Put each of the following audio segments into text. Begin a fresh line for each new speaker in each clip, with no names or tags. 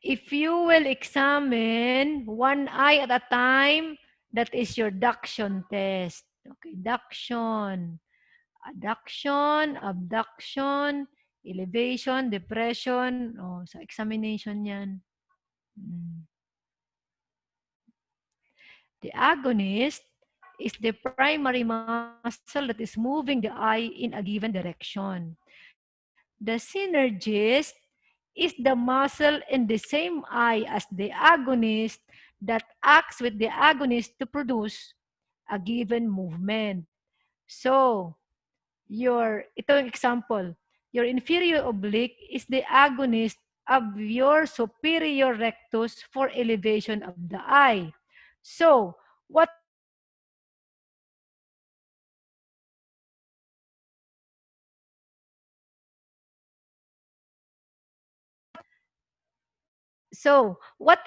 if you will examine one eye at a time, that is your duction test. Okay, duction. Adduction, abduction, elevation, depression. Oh, sa examination yan. The agonist is the primary muscle that is moving the eye in a given direction. The synergist is the muscle in the same eye as the agonist that acts with the agonist to produce a given movement. So, ito yung example. Your inferior oblique is the agonist of your superior rectus for elevation of the eye. So, what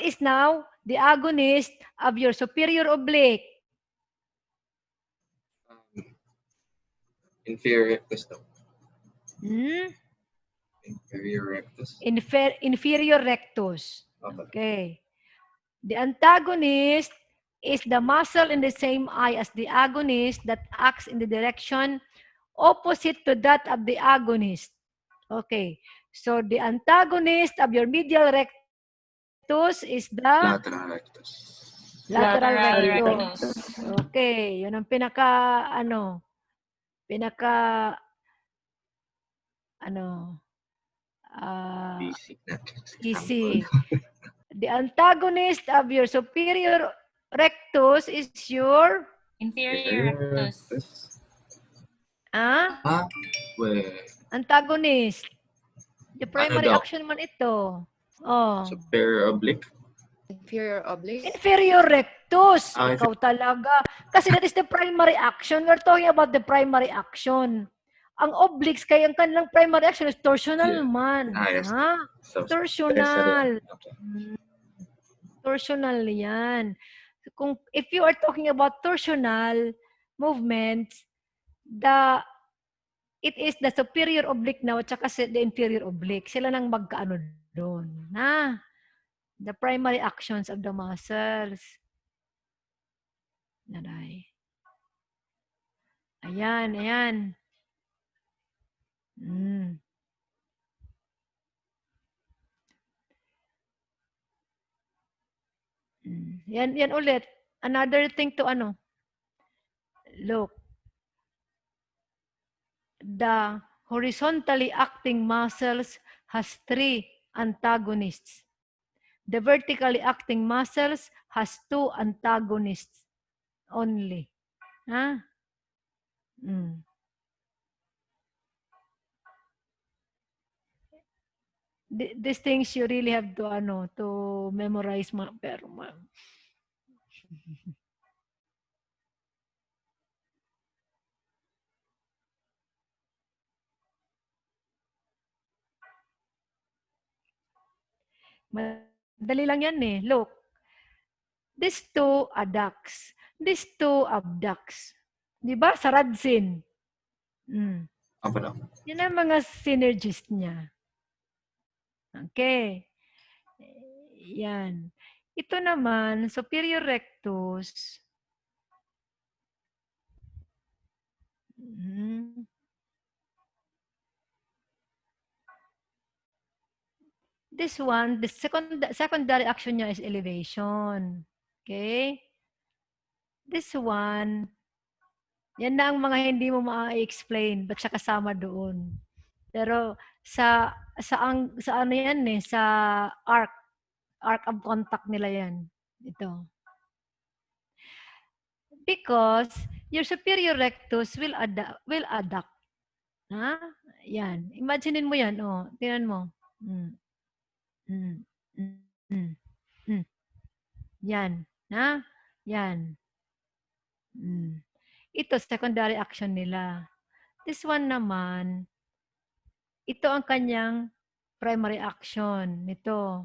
is now the agonist of your superior oblique?
Inferior rectus daw.
Hmm?
Inferior rectus.
Inferior rectus. Okay. The antagonist is the muscle in the same eye as the agonist that acts in the direction opposite to that of the agonist. Okay. So, the antagonist of your medial rectus is the
Lateral rectus.
lateral rectus.
rectus.
Okay. Yun ang pinaka
Basic natin.
easy. The antagonist of your superior rectus is your
Inferior rectus.
Well,
antagonist. The primary
daw?
action man ito. Oh.
Superior oblique.
Inferior oblique.
Inferior rectus.
Ah,
Ikaw talaga. Kasi that is the primary action. We're talking about the primary action. Ang obliques, kaya ang kanilang primary action is torsional man.
Yes.
Ha?
So,
Torsional.
okay.
Torsional yan. If you are talking about torsional movements, it is the superior oblique now at saka the inferior oblique. Sila nang magkaano doon. Na? The primary actions of the muscles. Naray. Ayan, ayan. Yan ulit. Another thing to look. The horizontally acting muscles has 3 antagonists. The vertically acting muscles has 2 antagonists only. Huh? These things you really have to memorize pero madali lang yan eh. Look. These 2 adducts. These 2 abducts. Di ba? Sa Radsin. Yan ang mga synergist niya. Okay. Yan. Ito naman, superior rectus. This one, the secondary action niya is elevation. Okay? This one, yan na ang mga hindi mo ma-explain, ba't siya kasama doon. Pero sa ano yan eh, sa arc of contact nila yan. Ito. Because your superior rectus will adduct. Ha? Yan. Imaginein mo yan. Oh, tingnan mo. Yan. Ha? Yan. Ito, secondary action nila. This one naman, ito ang kanyang primary action. Ito,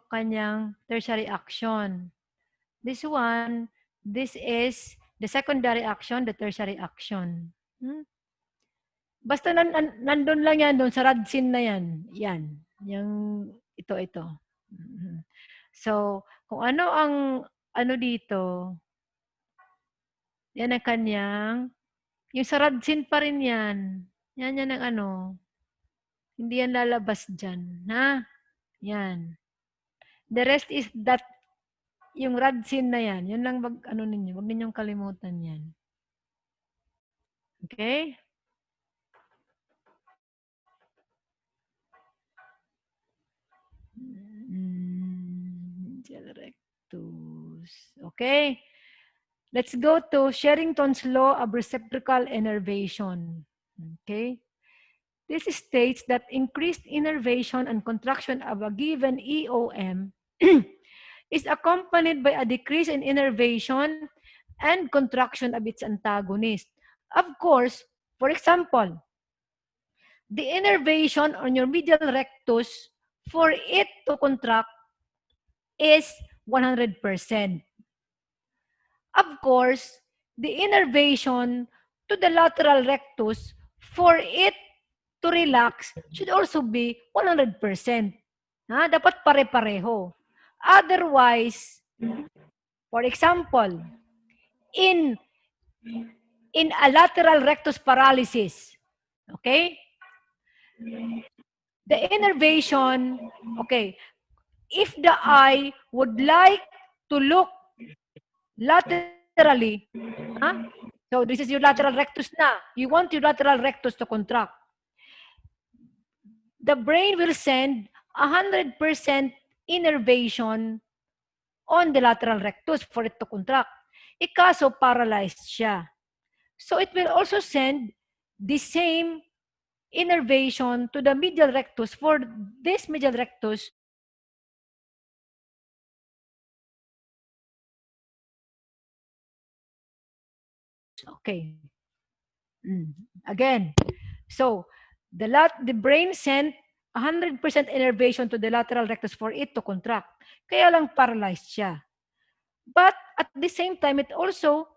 kanyang tertiary action. This one, this is the secondary action, the tertiary action. Basta nandun lang yan, doon sa Radsin na yan. Yan. Ito. So, kung ano ang ano dito, yan ang kanyang, yung sa radsin pa rin yan. Yan ang ano, hindi yan lalabas dyan. Ha? Yan. The rest is that, yung radsin na yan, yun lang ano ninyo, wag ninyong kalimutan yan. Okay? Medial rectus. Okay? Let's go to Sherrington's law of reciprocal innervation. Okay? This states that increased innervation and contraction of a given EOM is accompanied by a decrease in innervation and contraction of its antagonist. Of course, for example, the innervation on your medial rectus, for it to contract is 100%. Of course, the innervation to the lateral rectus, for it to relax, should also be 100%. Dapat pare-pareho. Otherwise, for example, in a lateral rectus paralysis, okay? The innervation, okay, if the eye would like to look laterally, so this is your lateral rectus na. You want your lateral rectus to contract. The brain will send 100% innervation on the lateral rectus for it to contract. Ikaso, paralyzed siya. So it will also send the same innervation to the medial rectus for this medial rectus okay. Again, so the brain sent 100% innervation to the lateral rectus for it to contract. Kaya lang paralyzed siya. But at the same time, it also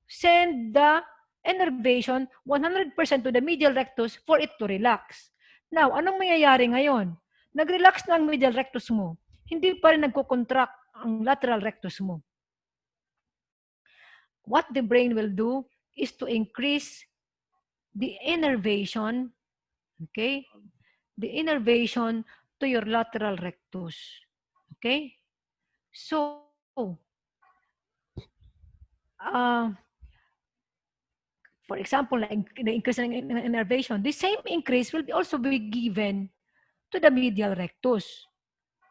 send the innervation 100% to the medial rectus for it to relax. Now, anong mangyayari ngayon? Nag-relax na ang medial rectus mo. Hindi pa rin nagko-contract ang lateral rectus mo. What the brain will do is to increase the innervation, okay? The innervation to your lateral rectus. Okay? So, for example, the increase in innervation, the same increase will also be given to the medial rectus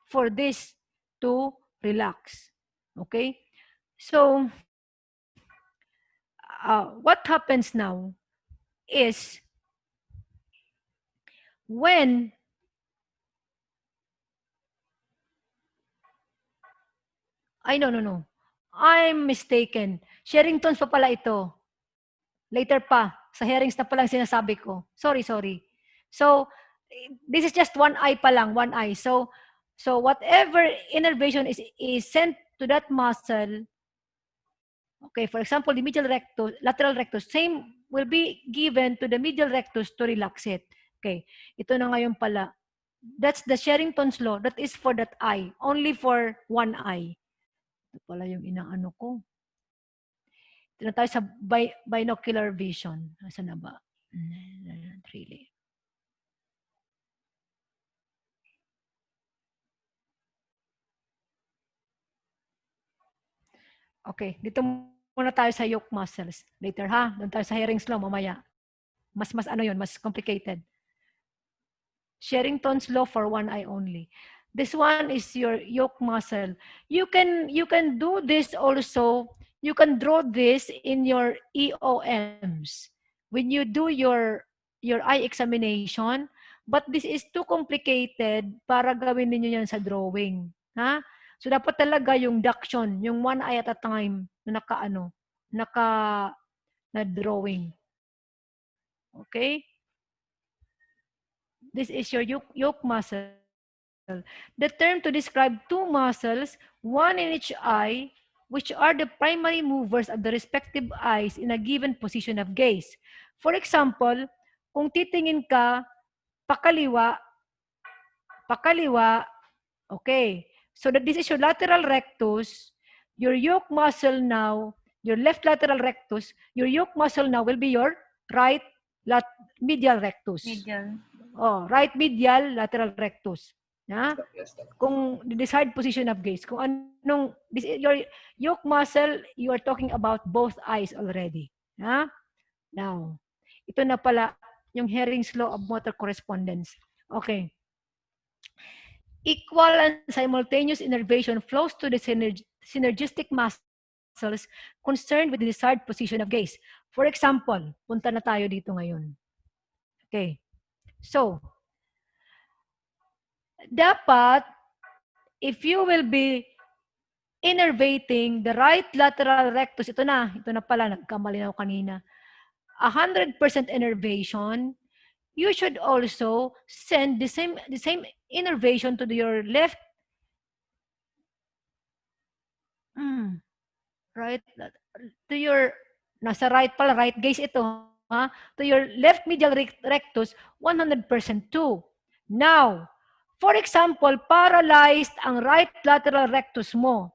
for this to relax. Okay? So, what happens now is when no. I'm mistaken. Sherrington's pa pala ito. Later pa. Sa hearings na palang sinasabi ko. Sorry. So, this is just one eye pa lang. One eye. So whatever innervation is sent to that muscle, okay, for example, the medial rectus, lateral rectus, same will be given to the medial rectus to relax it. Okay. Ito na ngayon pala. That's the Sherrington's law. That is for that eye. Only for one eye. Ito pala yung inaano ko. Ito na tayo sa binocular vision. Nasaan na ba? Really. Okay, dito muna tayo sa yoke muscles. Later ha, doon tayo sa hearing slow mamaya. Mas ano yun, mas complicated. Sherrington's law for one eye only. This one is your yoke muscle. You can do this also. You can draw this in your EOMs when you do your eye examination. But this is too complicated para gawin niyo yan sa drawing. Ha? So dapat talaga yung duction, yung one eye at a time na na drawing. Okay? This is your yoke muscle. The term to describe two muscles, one in each eye, which are the primary movers of the respective eyes in a given position of gaze. For example, kung titingin ka pakaliwa, Okay. So that this is your lateral rectus. Your yoke muscle now, your left lateral rectus, your yoke muscle now will be your right medial rectus.
Medial.
Oh, right medial lateral rectus. Ha?
Stop, yes, stop.
Kung the desired position of gaze, kung anong your yoke muscle, you are talking about both eyes already. Ha? Now, ito na pala yung Hering's law of motor correspondence. Okay. Equal and simultaneous innervation flows to the synergistic muscles concerned with the desired position of gaze. For example, punta na tayo dito ngayon. Okay. So, dapat, if you will be innervating the right lateral rectus, ito na pala, nagkamali na ako kanina, 100% innervation, you should also send the same innervation to your left right to your nasa right pala, right gaze ito, ha? To your left medial rectus 100% too. Now, for example, paralyzed ang right lateral rectus mo.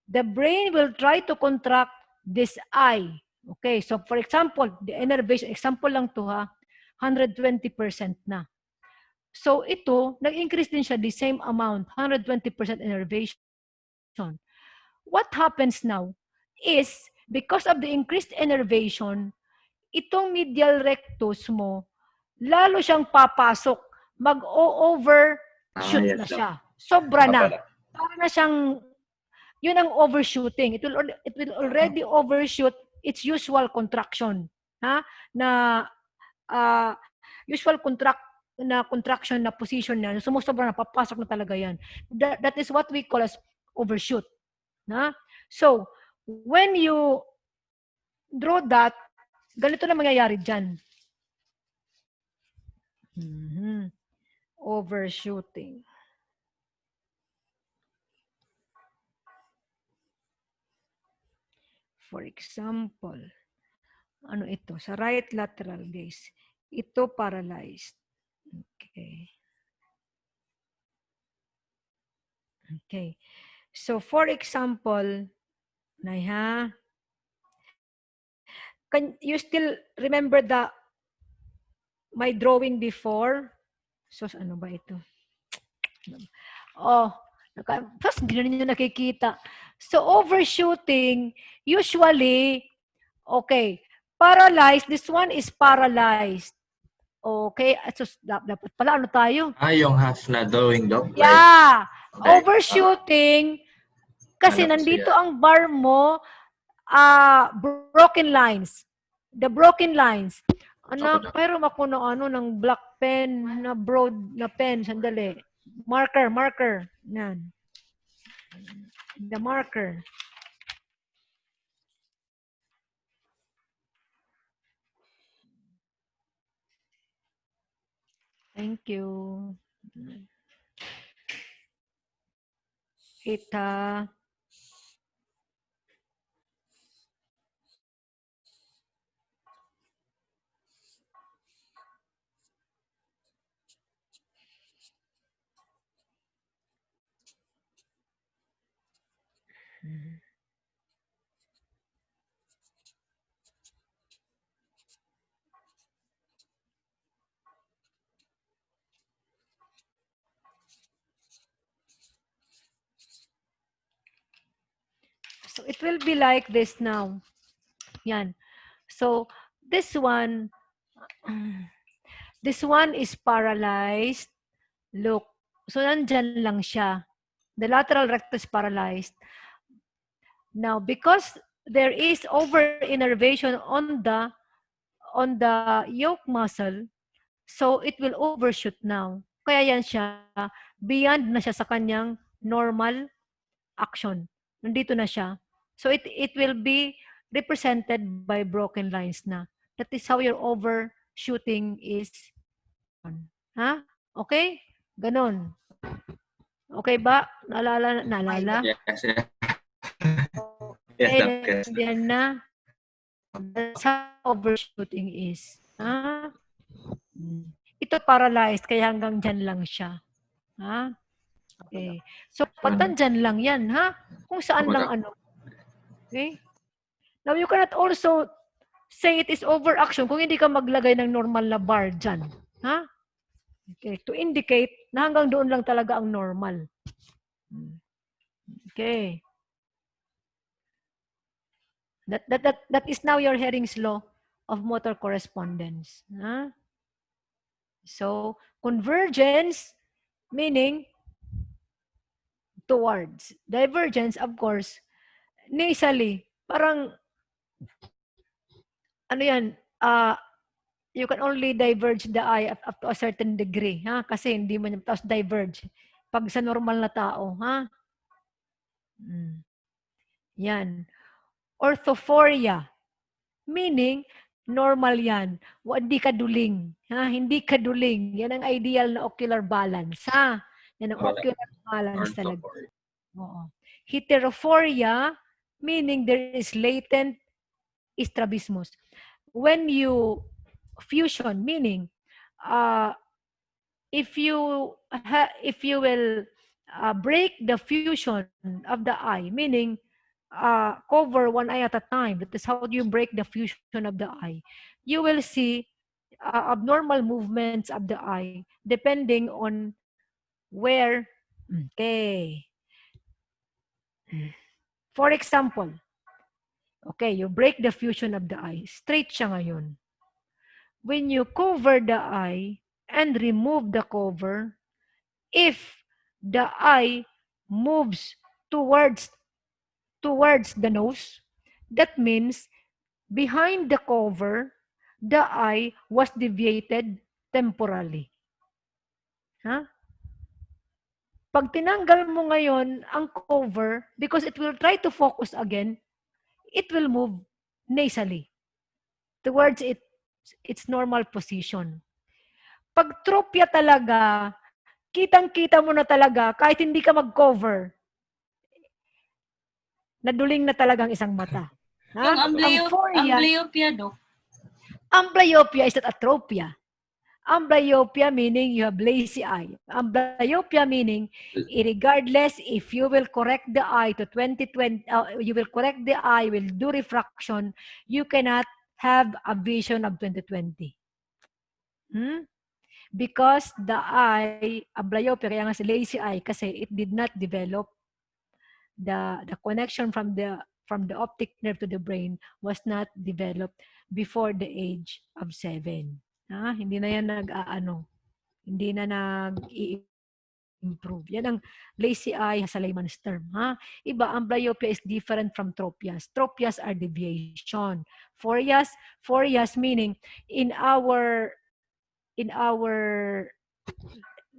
The brain will try to contract this eye. Okay, so for example, the innervation, example lang to ha, 120% na. So ito, nag-increase din siya the same amount, 120% innervation. What happens now is, because of the increased innervation, itong medial rectus mo, lalo siyang papasok, mag-overshoot
Yes,
na
Doc.
siya. Sobra na.
Pala.
Para na siyang, yun ang overshooting. It will already overshoot its usual contraction. Ha? Na usual contraction na position na, sumusobra na, papasok na talaga yan. That is what we call as overshoot. Na? So, when you draw that, ganito na mangyayari dyan. Overshooting. For example, ano ito? Sa right lateral gaze. Ito paralyzed. Okay. Okay. So, for example, can you still remember my drawing before? So, ano ba ito? Oh, plus hindi na ninyo nakikita. So, overshooting, usually, okay, paralyzed, this one is paralyzed. Okay, so dapat pala ano tayo?
Yung half na drawing, Doc?
Yeah,
Okay.
overshooting, kasi
Alam ko
nandito
siya.
ang bar mo, broken lines. The broken lines. Anak,
Doc.
pero ako na ng black pen, na broad na pen. Sandali. Marker. Yan. The marker. Thank you. Kita. So it will be like this now. Yan. So this one is paralyzed. Look. So nandyan lang siya. The lateral rectus paralyzed. Now, because there is over-innervation on the yoke muscle, so it will overshoot now. Kaya yan siya, beyond na siya sa kanyang normal action. Nandito na siya. So it will be represented by broken lines na. That is how your overshooting is. Ha? Okay? Ganon. Okay ba? Naalala?
Yes, yes.
Okay,
Yes, Doc. Yes.
naintindihan na. That's how overshooting is. Ha? Ito paralyzed, kaya hanggang dyan lang siya. Ha? Okay. So, patandyan lang yan, ha? Kung saan
Opo,
lang
Doc.
ano. Okay? Now, you cannot also say it is overaction kung hindi ka maglagay ng normal na bar dyan. Ha? Okay. To indicate na hanggang doon lang talaga ang normal. Okay. That is now your Hering's law of motor correspondence. Huh? So, convergence, meaning towards. Divergence, of course, nasally. Parang, ano yan, you can only diverge the eye up to a certain degree. Ha? Kasi hindi mo tapos diverge. Pag sa normal na tao. Ha? Hmm. Yan. Orthophoria, meaning, normal yan. Hindi ka duling. Ha? Hindi ka duling. Yan ang ideal na ocular balance. Ha? Yan ang
Opo, Doc.
ocular balance talaga.
Orthophoria.
Oo. Heterophoria, meaning there is latent strabismus. When you fusion, meaning, if you will break the fusion of the eye, meaning cover one eye at a time. That is how you break the fusion of the eye. You will see abnormal movements of the eye depending on where. Okay. For example, okay, you break the fusion of the eye. Straight siya ngayon. When you cover the eye and remove the cover, if the eye moves towards the nose, that means behind the cover, the eye was deviated temporally. Huh? Pag tinanggal mo ngayon ang cover, because it will try to focus again, it will move nasally towards its normal position. Pag tropya talaga, kitang-kita mo na talaga, kahit hindi ka mag-cover, naduling na talagang isang mata.
Yung
Ha?
amblyopia, Doc.
Amblyopia is not atropia. Amblyopia meaning you have lazy eye. Amblyopia meaning, regardless if you will correct the eye to 2020, you will correct the eye, will do refraction, you cannot have a vision of 2020. Because the eye, amblyopia, kaya nga si lazy eye, kasi it did not develop the connection from the optic nerve to the brain was not developed before the age of 7. Hindi na yan hindi na nag-i-improve. Yan ang lazy eye sa layman's term. Iba, amblyopia is different from tropias. Tropias are deviation. Phorias meaning in our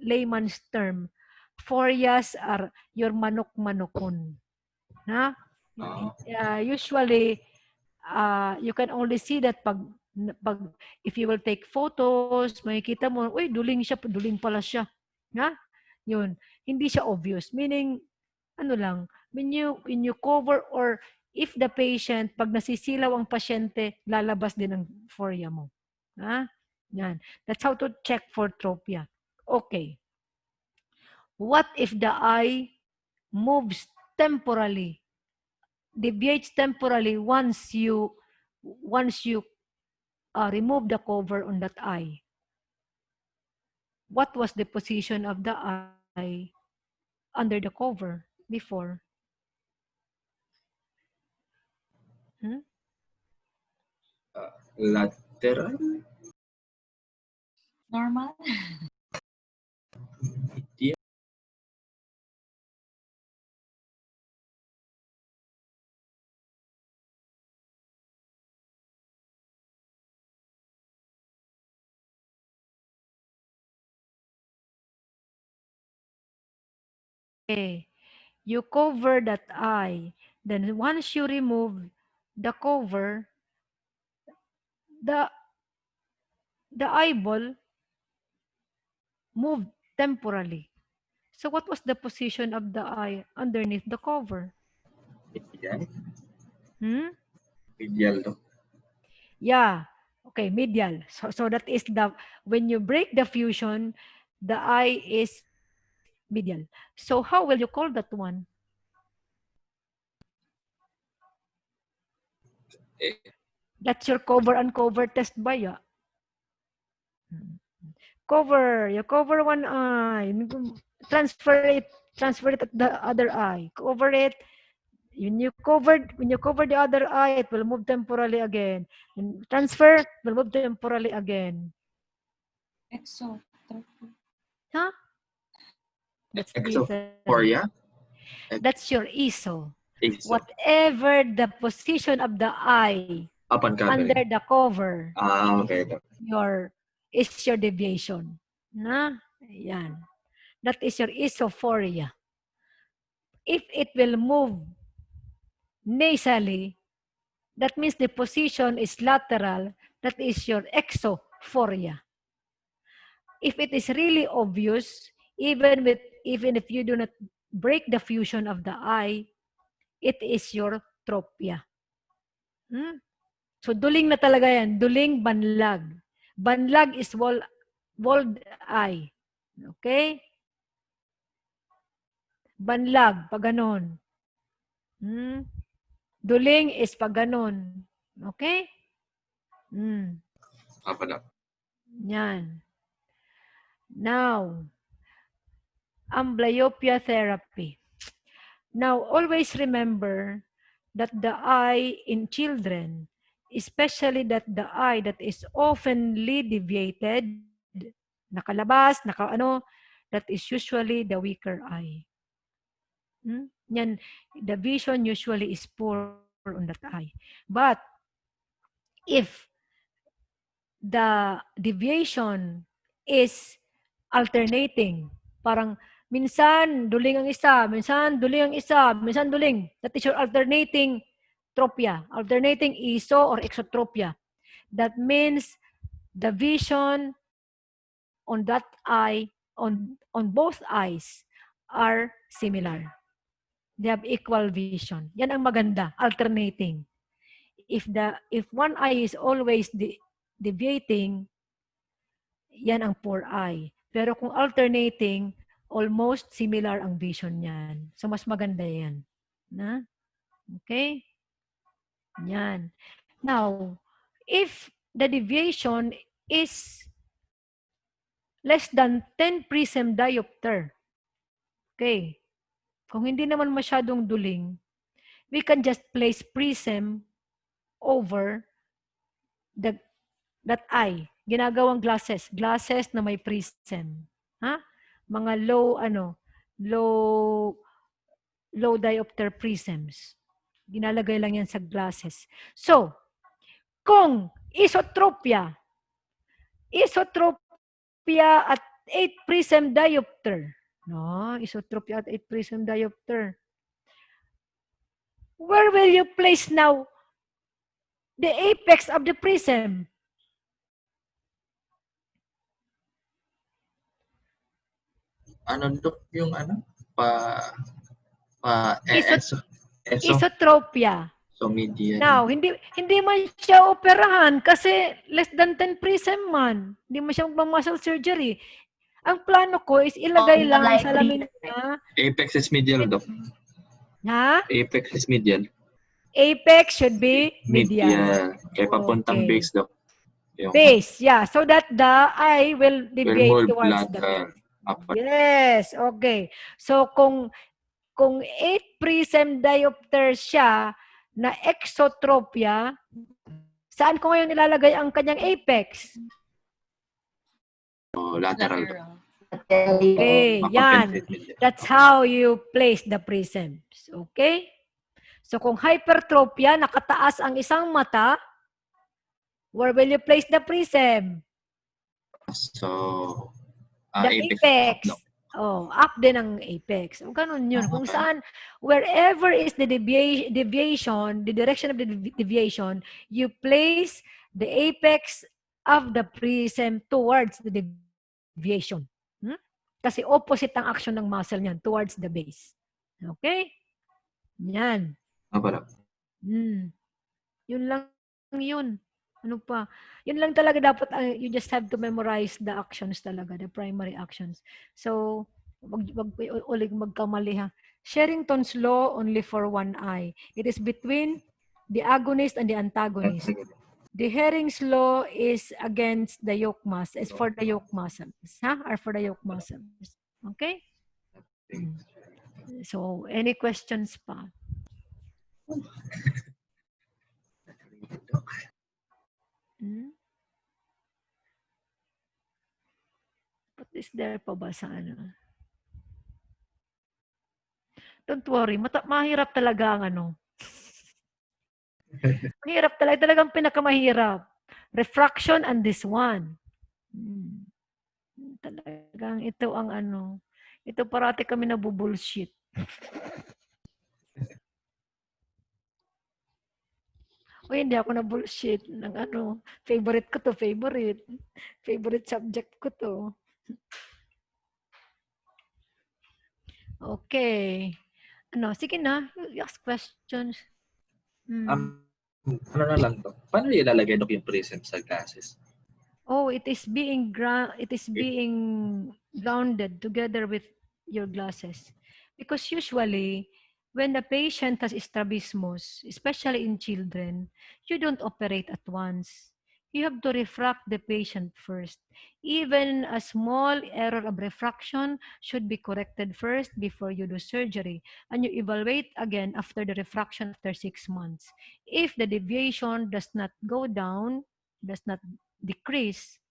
layman's term, phorias are your manok-manokon. Usually, you can only see that pag if you will take photos, makikita mo, uy, duling siya, duling pala siya. Yun. Hindi siya obvious. Meaning, ano lang, when you cover or if the patient, pag nasisilaw ang pasyente, lalabas din ang phoria mo. Yan. That's how to check for tropia. Okay. What if the eye moves temporally, deviates temporally once you remove the cover on that eye? What was the position of the eye under the cover before?
Lateral?
Normal?
Medial?
Okay. You cover that eye. Then once you remove the cover, the eyeball moved temporarily. So what was the position of the eye underneath the cover?
Medial?
Medial,
Doc.
Yeah. Okay, medial. So that is when you break the fusion, the eye is medial. medial. So how will you call that one? That's your cover uncover test ba ya? Cover, you cover one eye, transfer it at the other eye. Cover it. When you cover the other eye, it will move temporally again. And transfer will move temporally again.
Exo.
Huh? That's different.
Exophoria.
That's your ISO.
Exo.
Whatever the position of the eye
Upon
under
covering.
the cover
Okay.
is your deviation. Na? Yan. That is your isophoria. If it will move nasally, that means the position is lateral. That is your exophoria. If it is really obvious, even if you do not break the fusion of the eye, it is your tropia. Hmm? So duling na talaga yan. Duling banlag. Banlag is walled eye. Okay? Banlag, pag ganon. Hmm? Duling is pag ganon. Okay? Hmm.
Apa na?
Yan. Now, amblyopia therapy. Now, always remember that the eye in children, especially that the eye that is oftenly deviated, nakalabas, that is usually the weaker eye. Yan, the vision usually is poor on that eye. But if the deviation is alternating, parang minsan duling ang isa, minsan duling ang isa, minsan duling. That is your alternating tropia, alternating iso or exotropia. That means the vision on that eye, on both eyes are similar. They have equal vision. Yan ang maganda, alternating. If one eye is always deviating, yan ang poor eye. Pero kung alternating, almost similar ang vision niyan. So, mas maganda yan. Na? Okay? Yan. Now, if the deviation is less than 10 prism diopter, okay, kung hindi naman masyadong duling, we can just place prism over that eye. Ginagawang glasses na may prism. Ha? Mga low low diopter prisms. Ginalagay lang yan sa glasses. So, kung isotropia at 8 prism diopter, no, isotropia at 8 prism diopter, where will you place now the apex of the prism?
Ano dok yung
Isotropia.
So median.
Now, hindi man siya operahan kasi less than 10 prism man. Hindi man siya magma-muscle surgery. Ang plano ko is ilagay lang ang salamin niya.
Apex is medial, dok.
Ha?
Apex is medial.
Apex should be medial.
Kaya papuntang base, dok. Yung
Base, yeah. So that the eye will deviate
hold
towards
blood
the base.
upward.
Yes, okay. So kung 8 prism diopter siya na exotropia, saan ko ngayon ilalagay ang kanyang apex?
Lateral.
Okay, yan. That's how you place the prisms. Okay? So kung hypertropia, nakataas ang isang mata, where will you place the prism?
So,
The apex. Up din ang apex. O ganun yun. Kung saan, wherever is the deviation, the direction of the deviation, you place the apex of the prism towards the deviation. Kasi opposite ang action ng muscle niyan, towards the base. Okay? Yan. Yun lang yun. Ano pa? Yun lang talaga dapat, you just have to memorize the actions talaga, the primary actions. So, wag ulig magkamali ha. Sherrington's law only for one eye. It is between the agonist and the antagonist. The Herring's law is against the yolk muscle, is for the yolk muscles, or for the yolk muscles. Okay? So, any questions pa? Hmm? What is there pa ba sa ano? Don't worry, mahirap talaga ang ano. Mahirap talaga, talagang pinakamahirap. Refraction and this one. Talagang ito ang ano. Ito parati kami nabubullshit. O hindi ako na bullshit ng ano. Favorite ko to, favorite. Favorite subject ko to. Okay. Ano, sige na. Ask questions.
Ano na lang, Dok? Paano ilalagay, Dok, yung prism sa glasses?
Oh, it is being grounded together with your glasses. Because usually, when the patient has strabismus, especially in children, you don't operate at once. You have to refract the patient first. Even a small error of refraction should be corrected first before you do surgery. And you evaluate again after the refraction after 6 months. If the deviation does not go down, does not decrease,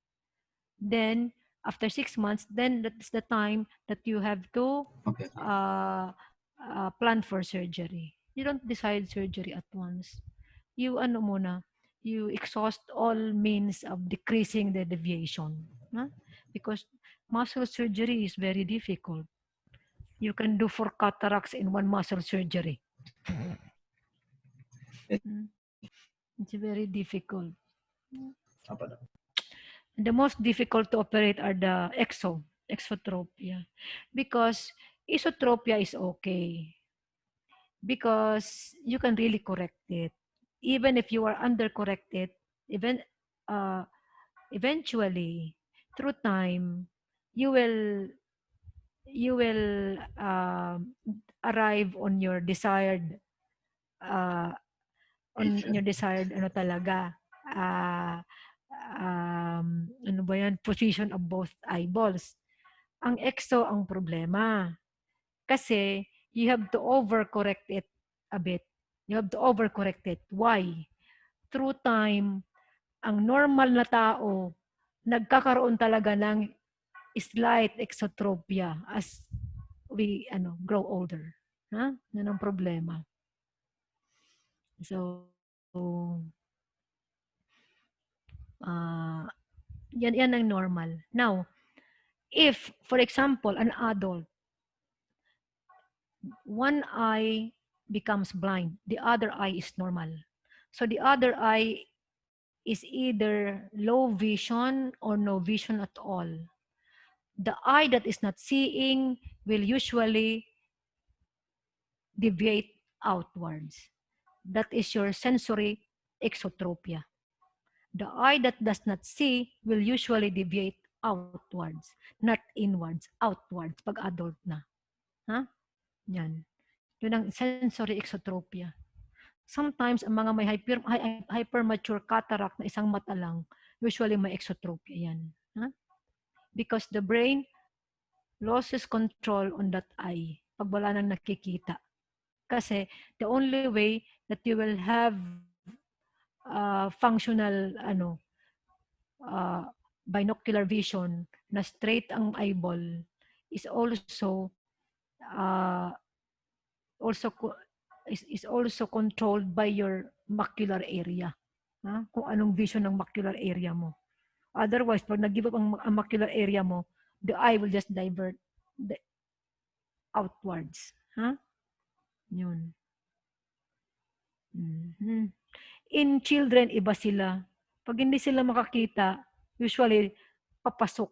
then after 6 months, then that's the time that you have to
Okay.
plan for surgery. You don't decide surgery at once. You ano muna, you exhaust all means of decreasing the deviation. Huh? Because muscle surgery is very difficult. You can do 4 cataracts in one muscle surgery. It's very difficult.
Apa, Dok?
The most difficult to operate are the exotropia. Because esotropia is okay. Because you can really correct it. Even if you are undercorrected, uh, eventually, through time, you will arrive on your desired uh, on your desired ano talaga ano ba yan, position of both eyeballs. Ang exo ang problema. Kasi you have to overcorrect it a bit. You have to overcorrect it. Why? Through time, ang normal na tao, nagkakaroon talaga ng slight exotropia as we grow older. Yan ang problema. So, yan ang normal. Now, if, for example, an adult, one eye becomes blind, the other eye is normal. So the other eye is either low vision or no vision at all. The eye that is not seeing will usually deviate outwards. That is your sensory exotropia. The eye that does not see will usually deviate outwards, not inwards, outwards pag adult na. Yan. Yun ang sensory exotropia. Sometimes, ang mga may hypermature cataract na isang mata lang, usually may exotropia yan. Because the brain loses control on that eye pag wala nang nakikita. Kasi the only way that you will have functional binocular vision na straight ang eyeball is also controlled by your macular area. Kung anong vision ng macular area mo. Otherwise, pag nag-give up ang macular area mo, the eye will just divert outwards. Yun. Mm-hmm. In children, iba sila. Pag hindi sila makakita, usually, papasok.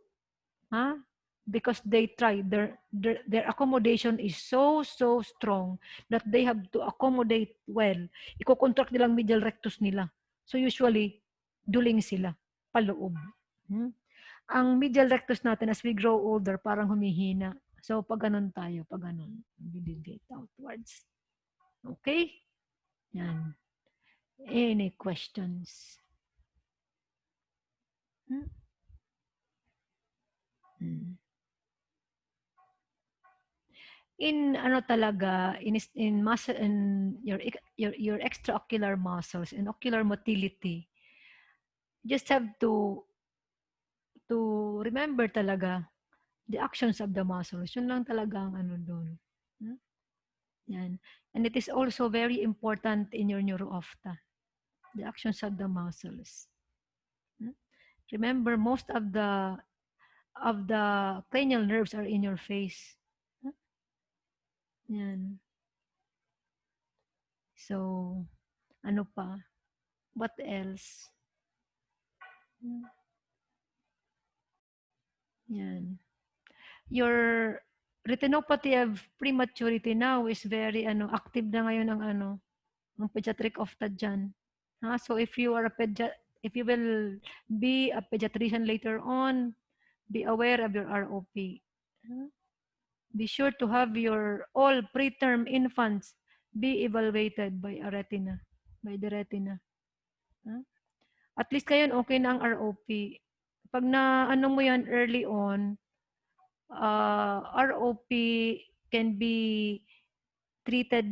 Because they try. Their accommodation is so strong that they have to accommodate well. Iko-contract nilang medial rectus nila. So usually, duling sila. Paloob. Ang medial rectus natin as we grow older, parang humihina. So, pag ganun tayo, pag ganun, deviate outwards. Okay? Yan. Any questions? In ano talaga, in muscle, in your extraocular muscles, in ocular motility, just have to remember talaga the actions of the muscles. Yun lang talaga ang ano doon. Yan. And it is also very important in your neuro-ophtha, the actions of the muscles. Remember, most of the cranial nerves are in your face. Yan. So, ano pa? What else? Yan. Your retinopathy of prematurity now is very active na ngayon ang pediatric ophtha dyan. So if you are if you will be a pediatrician later on, be aware of your ROP. Be sure to have your all preterm infants be evaluated by the retina. At least ngayon okay na ang ROP. Pag na mo yan early on, ROP can be treated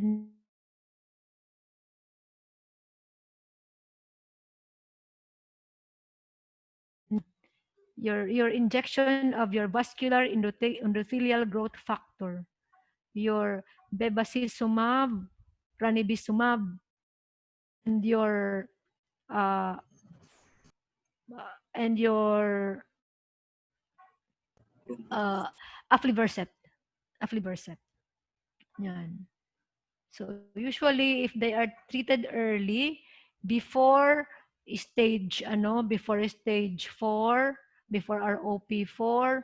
your injection of your vascular endothelial growth factor, your bevacizumab, ranibizumab, and uh, your aflibercept. Yan. So usually if they are treated early, before stage 4, before ROP4,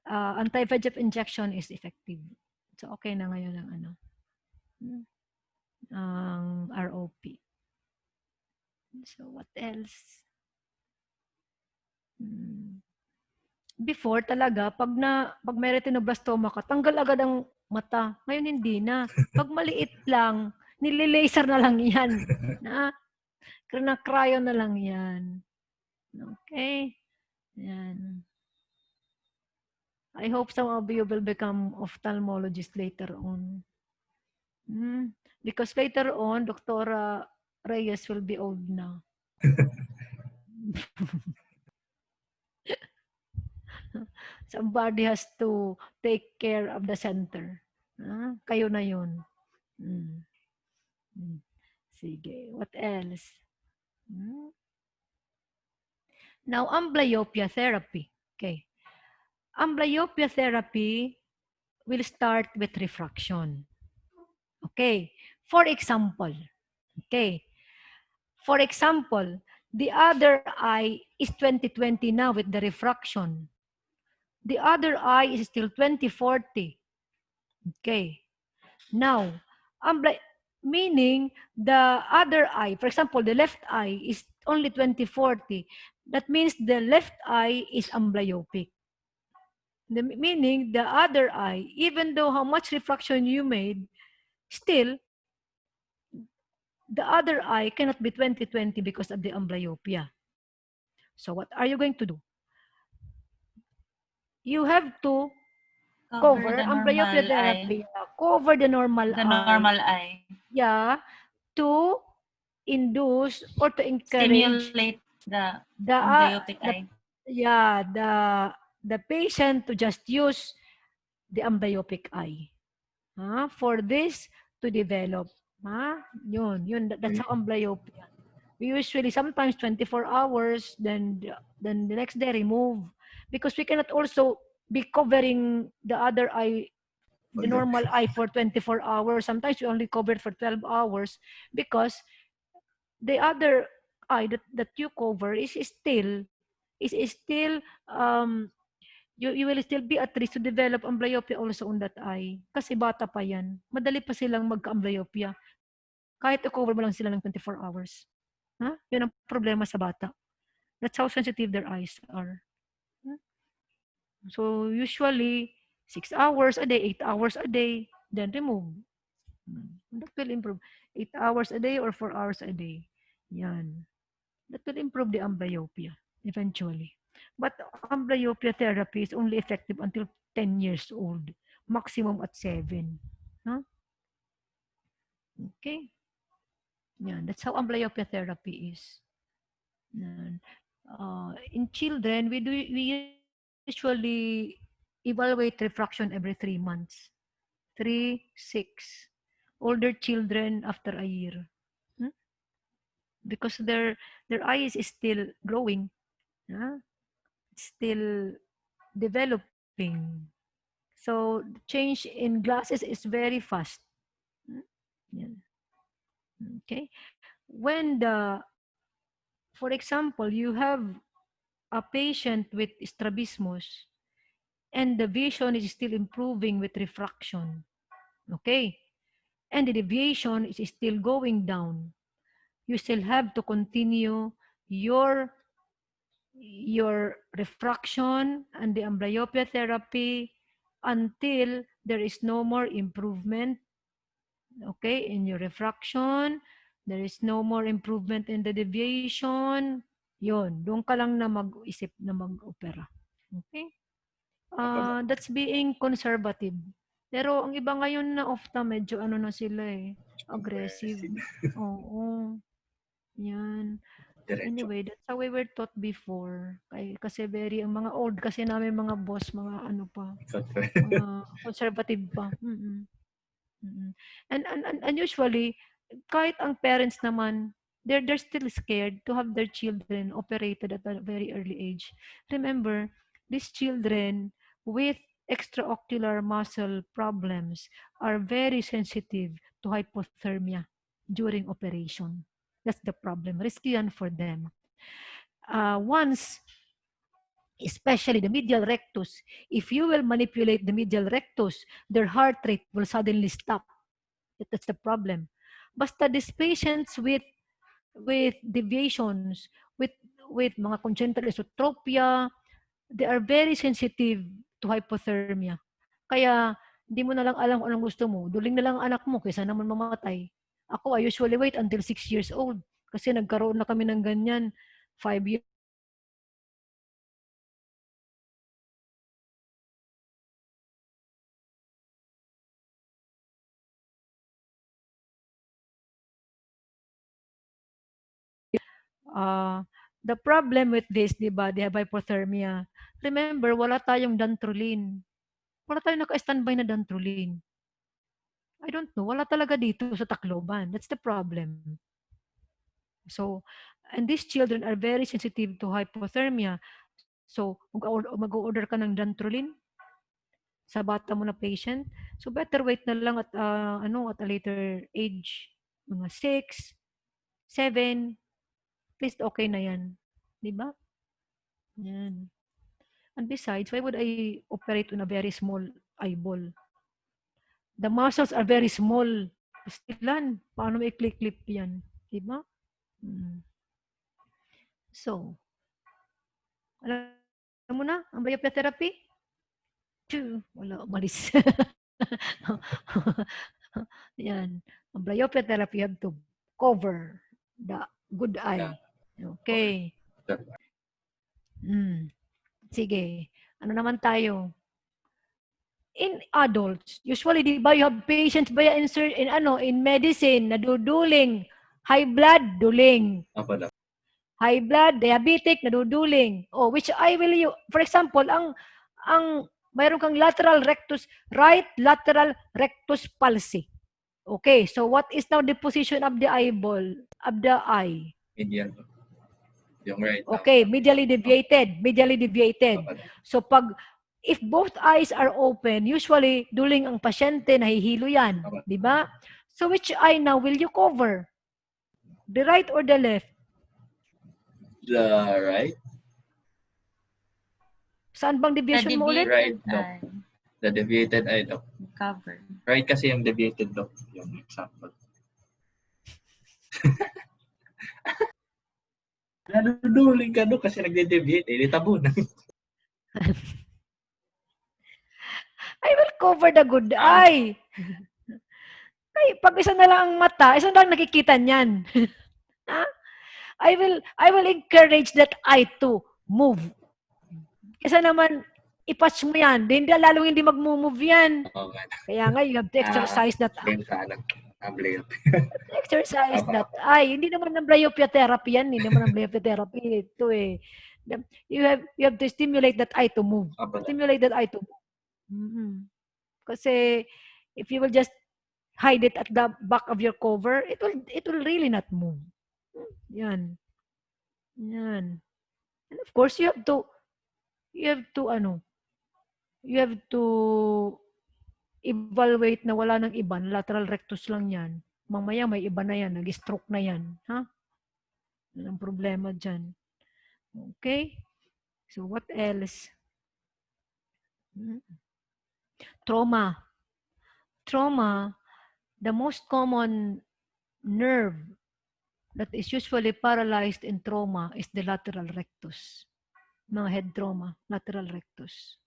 anti-VEGF injection is effective. So okay na ngayon ang ROP. So what else? Before talaga, pag may retinoblastoma ka, tanggal agad ang mata. Ngayon hindi na. Pag maliit lang, nililaser na lang yan. Cryo na lang yan. Okay? Yan. I hope some of you will become ophthalmologists later on. Because later on, Dr. Reyes will be old now. Somebody has to take care of the center. Kayo na yun. Sige. What else? Now, amblyopia therapy. Okay. Amblyopia therapy will start with refraction. Okay. For example, the other eye is 20/20 now with the refraction. The other eye is still 20/40. Okay. Now, meaning the other eye, for example, the left eye is only 20/40. That means the left eye is amblyopic. Meaning the other eye, even though how much refraction you made, still the other eye cannot be 20/20 because of the amblyopia. So what are you going to do? You have to cover amblyopia therapy. Cover the normal eye. Yeah, to induce or to encourage
stimulate the amblyopic eye.
The patient to just use the amblyopic eye. For this to develop. Yun. That's how amblyopia. We usually sometimes 24 hours, then the next day remove. Because we cannot also be covering the other eye, the normal eye for 24 hours. Sometimes we only cover it for 12 hours because the other eye that you cover is still you will still be at risk to develop amblyopia also on that eye. Kasi bata pa yan. Madali pa silang magka-amblyopia. Kahit i-cover mo lang sila ng 24 hours. Yun ang problema sa bata. That's how sensitive their eyes are. So usually 6 hours a day, 8 hours a day, then remove. That will improve. 8 hours a day or 4 hours a day. Yan. That will improve the amblyopia eventually. But amblyopia therapy is only effective until 10 years old, maximum at 7. Huh? Okay. Yan. That's how amblyopia therapy is. Yan. In children, we usually evaluate refraction every 3 months. 3, 6. Older children after a year. Hmm? Because their eyes is still growing. Yeah? Still developing. So the change in glasses is very fast. Hmm? Yeah. Okay. When for example, you have a patient with strabismus and the vision is still improving with refraction. Okay. And the deviation is still going down. You still have to continue your refraction and the amblyopia therapy until there is no more improvement, okay, in your refraction, there is no more improvement in the deviation, yun, doon ka lang na mag-isip na mag-opera. Okay? That's being conservative. Pero ang iba ngayon na opta, medyo ano na sila aggressive. Oo. Yan.
Diretso.
Anyway, that's how we were taught before. Kasi ang mga old kasi namin mga boss, mga ano pa, mga conservative pa. And usually, kahit ang parents naman, they're still scared to have their children operated at a very early age. Remember, these children with extraocular muscle problems are very sensitive to hypothermia during operation. That's the problem. Risky yan for them. Once, especially the medial rectus, if you will manipulate the medial rectus, their heart rate will suddenly stop. That's the problem. Basta these patients with deviations, with mga congenital esotropia, they are very sensitive to hypothermia. Kaya hindi mo na lang alam kung anong gusto mo. Duling na lang ang anak mo kaysa naman mamatay. Ako, I usually wait until 6 years old. Kasi nagkaroon na kami ng ganyan. 5 years the problem with this, di ba, they have hypothermia. Remember, wala tayong dantrolene. Wala tayong naka-standby na dantrolene. I don't know. Wala talaga dito sa Tacloban. That's the problem. So, and these children are very sensitive to hypothermia. So, mag-order ka ng dantrolene sa bata mo na patient. So, better wait na lang at, at a later age. Mga 6, 7, at least okay na yan. Di ba? Yan. And besides, why would I operate on a very small eyeball? The muscles are very small. Stilan. Paano may clip-clip yan? Diba? So, alam mo na, ang biopia therapy? Wala, umalis. Yan. Ang biopia therapy, you have to cover the good eye. Okay. Sige. Ano naman tayo? In adults, usually, di ba, you have patients ba in medicine, naduduling, high blood, duling. High blood, diabetic, naduduling. Oh, which eye will you, for example, mayroon kang right lateral rectus palsy. Okay, so what is now the position of the eyeball, of the eye?
Medial. Yung right.
Okay, medially deviated. So if both eyes are open, usually duling ang pasyente nahihilo yan, di ba? So which eye now will you cover? The right or the left?
The right.
Saan bang deviation mo ulit?
Right, Doc. The deviated eye, Doc.
Cover.
Right kasi yung deviated, Doc. Yung example. Naduduling ka, Doc, kasi nagde-deviate. Tabo na.
I will cover the good eye. Ay, pag isa na lang ang mata, isa na lang nakikita niyan. Ha? I will encourage that eye to move. Kesa naman, ipatch mo yan. Hindi, lalong hindi mag-move yan.
Okay.
Kaya nga, you have to exercise that eye.
Same sa amblyopia.
Exercise that eye. Hindi naman ng myopia therapy yan. Hindi naman ng myopia therapy. Ito eh. You have to stimulate that eye to move. Stimulate that eye to move. Mm-hmm. Kasi if you will just hide it at the back of your cover, it will really not move. Yan. Yan. And of course, you have to evaluate na wala nang iba, lateral rectus lang yan. Mamaya may iba na yan, nag-stroke na yan. Ha? Yan ang problema dyan. Okay? So, what else? Trauma. Trauma, the most common nerve that is usually paralyzed in trauma is the lateral rectus. Mga head trauma, lateral rectus.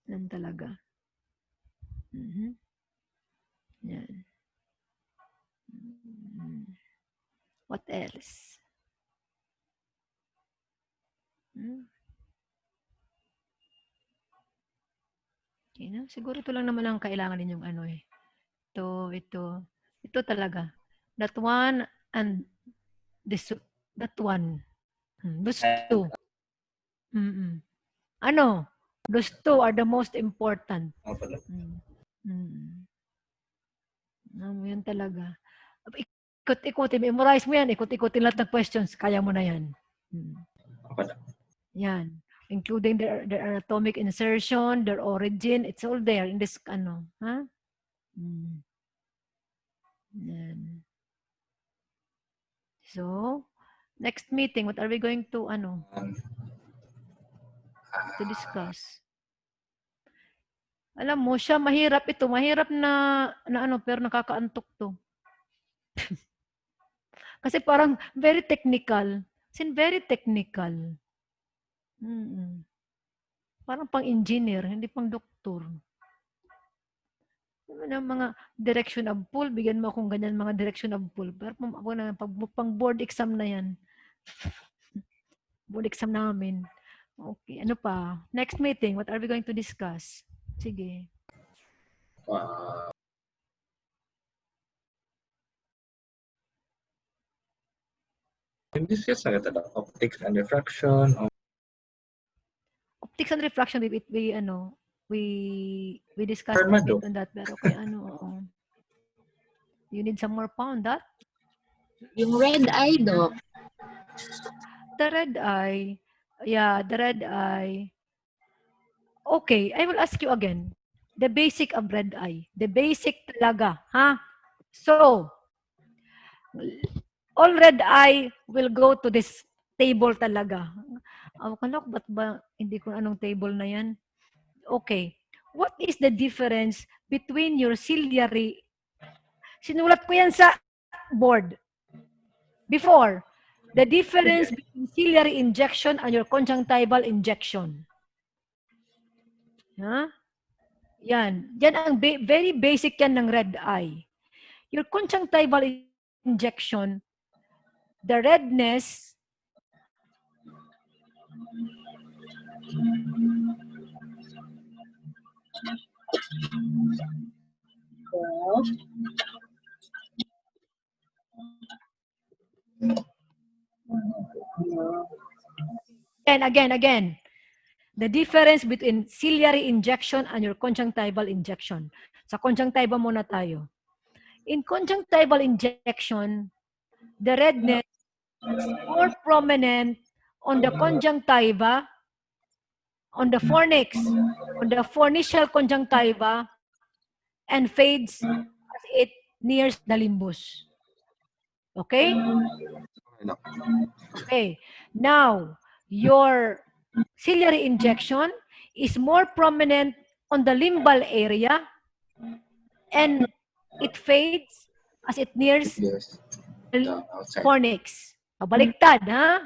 Yan talaga. Yan. What else? Okay, no? Siguro ito lang naman ang kailangan ninyong ano eh. Ito talaga. That one and that one. Those two. Ano? Those two are the most important. Yan talaga. Ikot-ikotin. Memorize mo yan. Ikot-ikotin lahat ng questions. Kaya mo na yan. Yan. Including their anatomic insertion, their origin. It's all there in this, ano. Ha? Yan. So, next meeting, what are we going to, to discuss? Alam mo, siya mahirap ito. Mahirap na pero nakakaantok to. Kasi parang very technical. Very technical. Parang pang-engineer, hindi pang doktor. Mga direction of pull, bigyan mo akong ganyan mga direction of pull. Pero ako na, pang board exam na yan. Board exam namin. Okay, ano pa? Next meeting, what are we going to discuss? Sige.
This is optics and refraction.
Optics and refraction, we discussed a bit on that. Pero kaya you need some more on that?
Yung red eye, Doc.
The red eye. Yeah, the red eye. Okay, I will ask you again. The basic of red eye. The basic talaga. Ha? So, all red eye will go to this table talaga. Ba't ba hindi ko anong table na yan? Okay. What is the difference between your ciliary? Sinulat ko yan sa board. Before, the difference between ciliary injection and your conjunctival injection. Huh? Yan. Yan ang very basic yan ng red eye. Your conjunctival injection, the redness Again. The difference between ciliary injection and your conjunctival injection. Sa conjunctiva muna tayo. In conjunctival injection, the redness is more prominent on the conjunctiva, on the fornix, on the fornicial conjunctiva, and fades as it nears the limbus. Okay? Okay. Now, your ciliary injection is more prominent on the limbal area and it fades as it nears the fornix. Baliktad, ha?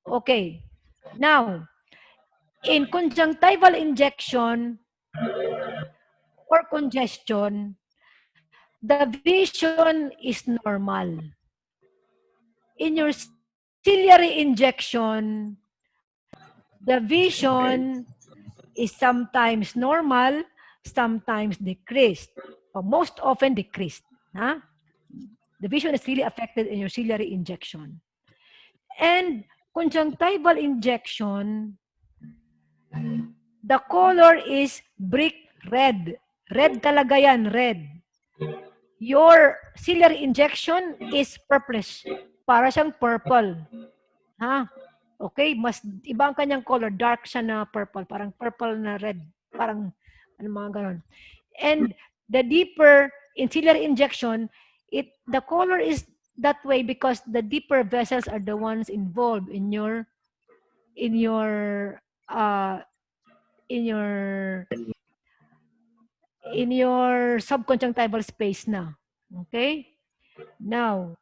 Okay. Now, in conjunctival injection, or congestion, the vision is normal. In your ciliary injection, the vision is sometimes normal, sometimes decreased, or most often decreased. Huh? The vision is really affected in your ciliary injection. And conjunctival injection, the color is brick red. Red talaga yan, red. Your ciliary injection is purplish. Para siyang purple. Ha? Okay? Mas iba ang kanyang color. Dark siya na purple. Parang purple na red. Parang ano mga ganon. And the deeper in ciliary injection, the color is that way because the deeper vessels are the ones involved in your uh in your subconjunctival space na. Okay? Now,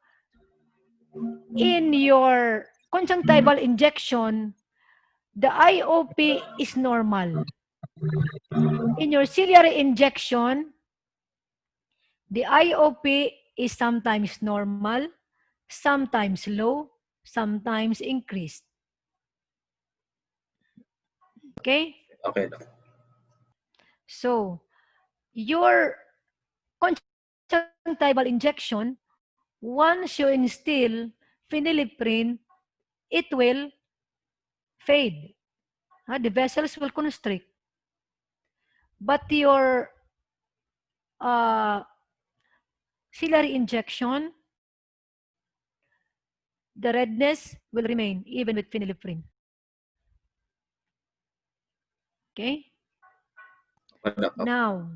in your conjunctival injection, the IOP is normal. In your ciliary injection, the IOP is sometimes normal, sometimes low, sometimes increased. Okay?
Okay.
So, your conjunctival injection, once you instill phenylephrine, it will fade. The vessels will constrict. But your ciliary injection, the redness will remain even with phenylephrine. Okay? Now,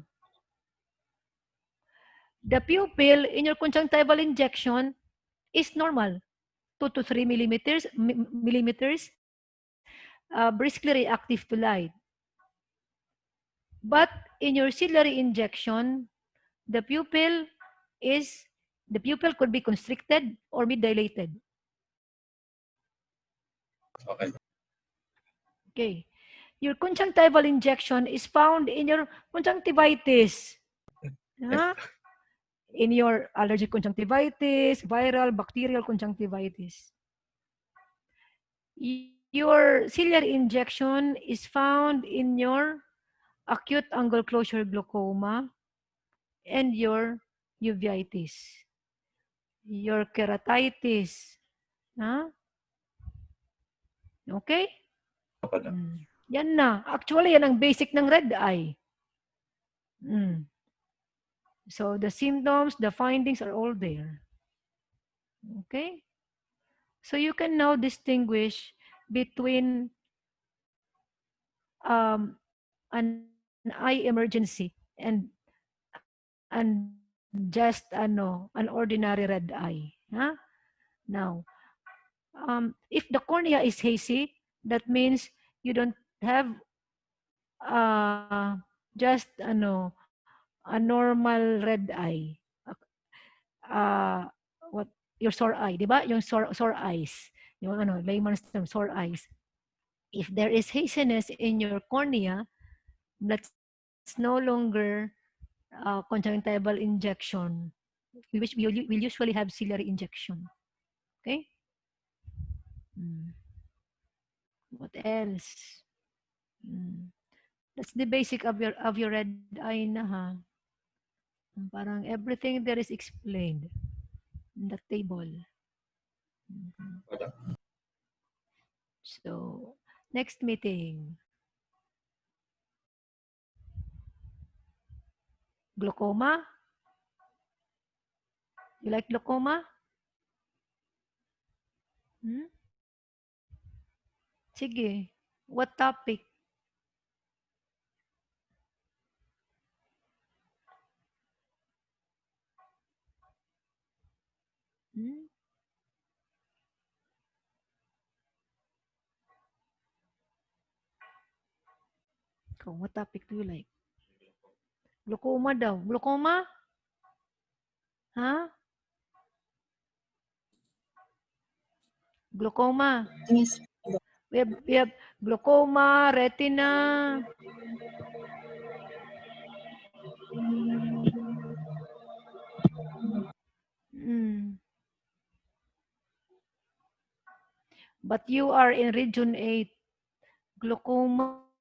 the pupil in your conjunctival injection is normal, 2 to 3 millimeters, briskly reactive to light. But in your ciliary injection, the pupil could be constricted or be dilated.
Okay.
Okay. Your conjunctival injection is found in your conjunctivitis. In your allergic conjunctivitis, viral, bacterial conjunctivitis. Your ciliary injection is found in your acute angle closure glaucoma and your uveitis. Your keratitis. Okay? Yan na. Actually, yan ang basic ng red eye. So, the symptoms, the findings are all there. Okay? So, you can now distinguish between an eye emergency and just an ordinary red eye. Now, if the cornea is hazy, that means you don't have just a normal red eye. What your sore eye, di ba? Yung sore eyes. Yung layman's term, sore eyes. If there is haziness in your cornea, that's no longer conjunctival injection. We will usually have ciliary injection. Okay? What else? That's the basic of your red eye na ha. Parang everything there is explained in the table. So, next meeting. Glaucoma? You like glaucoma? Sige. What topic? What topic do you like? Glaucoma daw. Glaucoma? Ha? Glaucoma.
Yes.
We have glaucoma, retina. But you are in region 8. Glaucoma is common in region 8.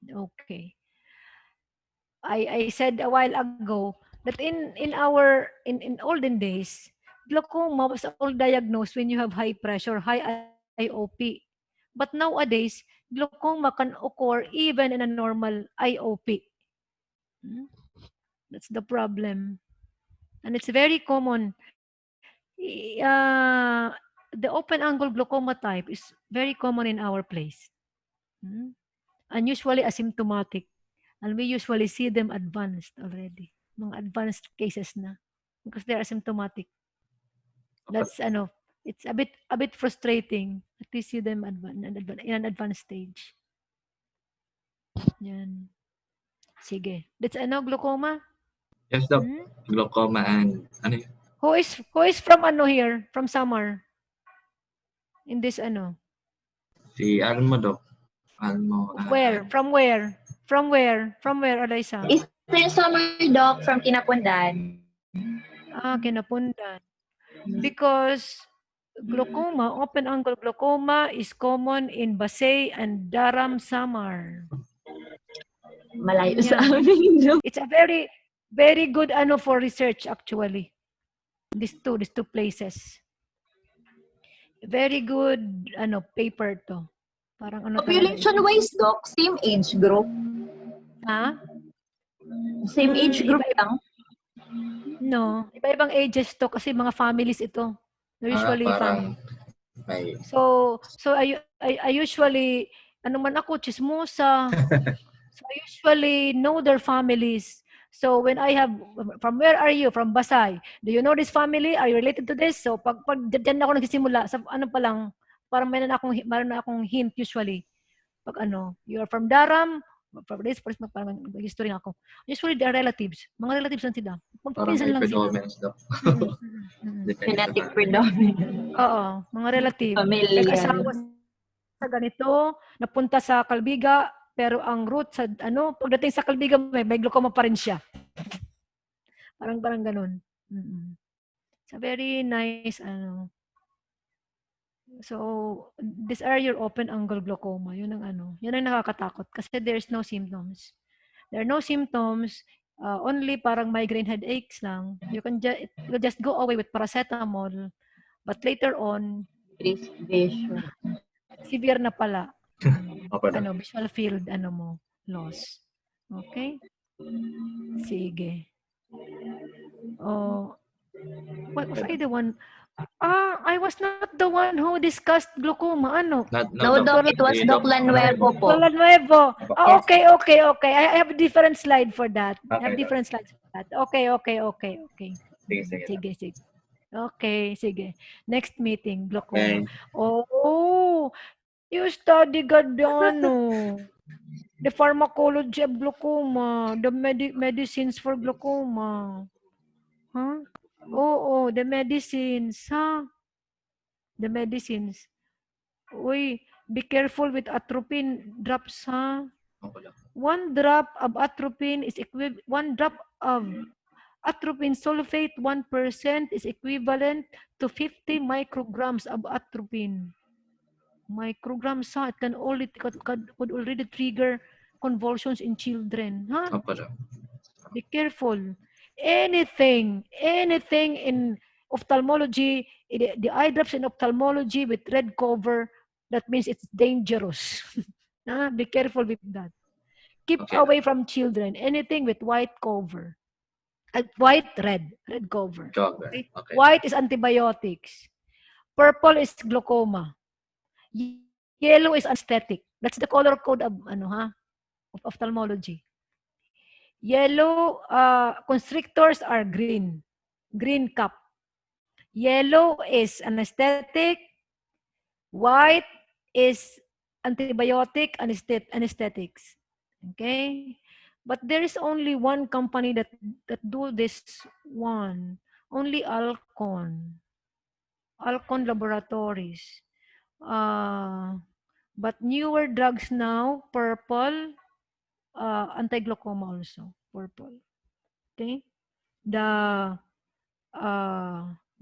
Okay. I said a while ago that in olden days, glaucoma was all diagnosed when you have high pressure, high IOP. But nowadays, glaucoma can occur even in a normal IOP. Hmm? That's the problem. And it's very common. The open angle glaucoma type is very common in our place. Hmm? And usually asymptomatic. And we usually see them advanced already. Mga advanced cases na. Because they're asymptomatic. That's it's a bit frustrating that we see them in an advanced stage. Yan. Sige. That's glaucoma?
Yes, Doc.
Hmm?
Glaucoma and
Who is from here? From Samar? In this
si Almo, Doc. Almo,
Where? From where? From where? From where, Alaysa?
Eastern Summer Doc from Kinapundan.
Kinapundan. Because glaucoma, open angle glaucoma is common in Basay and Daram, Samar.
Malayo sa
Yan.
amin, Doc.
It's a very, very good for research actually. These two places. Very good paper to. Parang
Population-wise, Doc, same age group.
Ha?
Same age group lang.
No, iba-ibang ages to kasi mga families ito. They're usually
parang
family.
may...
So I usually man ako chismosa. So I usually know their families. So when I have from where are you? From Basay. Do you know this family? Are you related to this? So pag diyan ako nagsisimula sa pa lang parang meron na akong hint usually. Pag you are from Daram, from this place, parang history na ako. Usually, they are relatives. Mga relatives lang sila.
Parang
Magpapinsan
may
lang sila.
predominance, Doc.
Genetic predominance.
Oo, mga relative.
Familial.
Nag-asawa sa ganito, napunta sa Kalbiga, pero ang root sa, pagdating sa Kalbiga, may glaucoma pa rin siya. Parang ganun. It's a very nice, So, these are your open angle glaucoma. Yun ang nakakatakot kasi there's no symptoms. There are no symptoms, only parang migraine headaches lang. You'll just go away with paracetamol, but later on,
Vision.
severe na pala. Visual field, loss. Okay? Sige. Oh, was I the one? I was not the one who discussed glaucoma.
No, Doc, it was Doc Lanuevo po.
Lanuevo.
Yes.
Okay. I have a different slide for that. I have different slides for that. Okay. Sige. Okay, sige. Next meeting, glaucoma. Oh, you study Gadano. The pharmacology of glaucoma. The medicines for glaucoma. Huh? Oo, the medicines, ha? The medicines. Uy, be careful with atropine drops, ha? 1 drop of atropine is one drop of atropine sulfate 1% is equivalent to 50 micrograms of atropine. Micrograms, ha? It could already trigger convulsions in children, ha? Be careful. Anything in ophthalmology, the eye drops in ophthalmology with red cover That means it's dangerous. Be careful with that. Keep
Okay.
away from children. Anything with white cover. White, red cover.
Cover.
Okay?
Okay.
White is antibiotics. Purple is glaucoma. Yellow is anesthetic. That's the color code of of ophthalmology. Yellow constrictors are green. Green cup. Yellow is anesthetic. White is antibiotic anesthetics. Okay? But there is only one company that do this one. Only Alcon Laboratories. But newer drugs now, purple, anti-glaucoma also, purple. Okay? The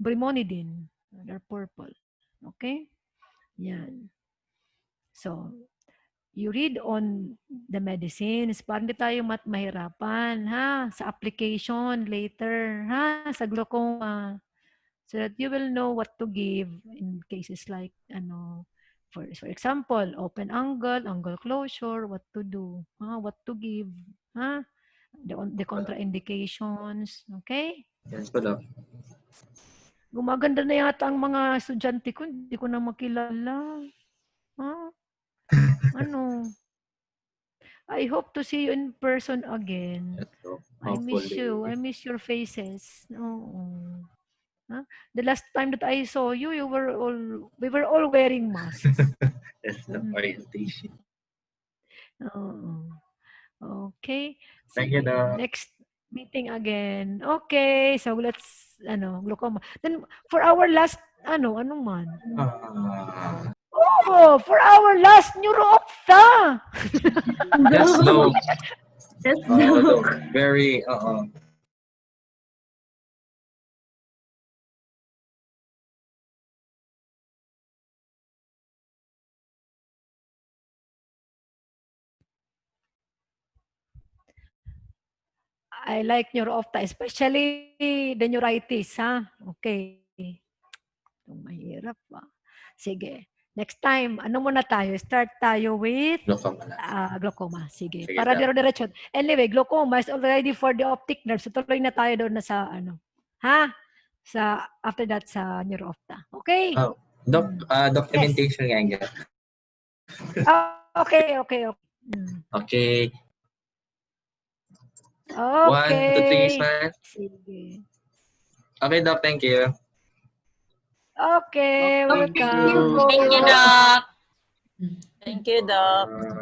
brimonidine, they're purple. Okay? Yan. So, you read on the medicines para hindi tayo mahirapan, sa application later, sa glaucoma. So that you will know what to give in cases like, for example, open angle closure, what to do, what to give, the contraindications, okay?
Yes po, Doc.
Gumaganda na yata ang mga estudyante ko, hindi ko na makilala. Ano? I hope to see you in person again.
Yes po.
I miss you. I miss your faces. Oo. The last time that I saw you, we were all wearing masks.
Yes, Doc. Orientation.
Oo. Okay.
Thank you,
Sige.
Doc.
Next meeting again. Okay. So let's, glaucoma. Then for our last, anong man? Oh, for our last neuro-ophtha.
Yes, Doc.
Yes,
Doc. Very,
I like neuro-ophtha, especially the neuritis, Okay. Itong mahirap, Sige. Next time, ano muna tayo? Start tayo with
glaucoma na.
glaucoma. Sige.
Sige,
Para
Doc.
dire-diretso. Anyway, glaucoma is already for the optic nerve. So tuloy na tayo doon na sa after that sa neuro-ophtha. Okay?
Oh, Doc, documentation nga yan.
Okay.
Okay.
Okay.
1, 2, 3, smile.
Sige.
Okay, Doc. Thank you.
Okay,
Okay.
welcome.
Thank you, Doc.
Thank you, Doc.
Uh,